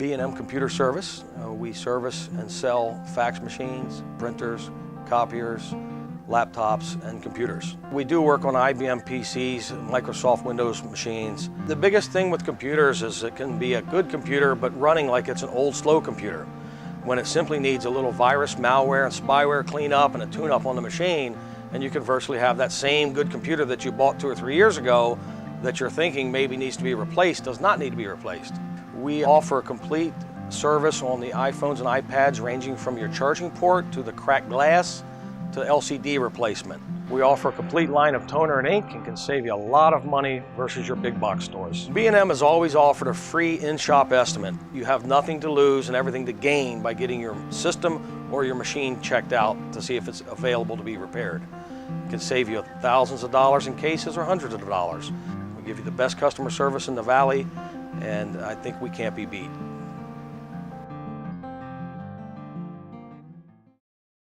B&M Computer Service. We service and sell fax machines, printers, copiers, laptops, and computers. We do work on IBM PCs, Microsoft Windows machines. The biggest thing with computers is it can be a good computer, but running like it's an old, slow computer. When it simply needs a little virus, malware, and spyware cleanup and a tune-up on the machine, and you can virtually have that same good computer that you bought 2 or 3 years ago that you're thinking maybe needs to be replaced, does not need to be replaced. We offer a complete service on the iPhones and iPads, ranging from your charging port to the cracked glass to LCD replacement. We offer a complete line of toner and ink and can save you a lot of money versus your big box stores. B&M has always offered a free in-shop estimate. You have nothing to lose and everything to gain by getting your system or your machine checked out to see if it's available to be repaired. It can save you thousands of dollars in cases or hundreds of dollars. We give you the best customer service in the Valley, and I think we can't be beat.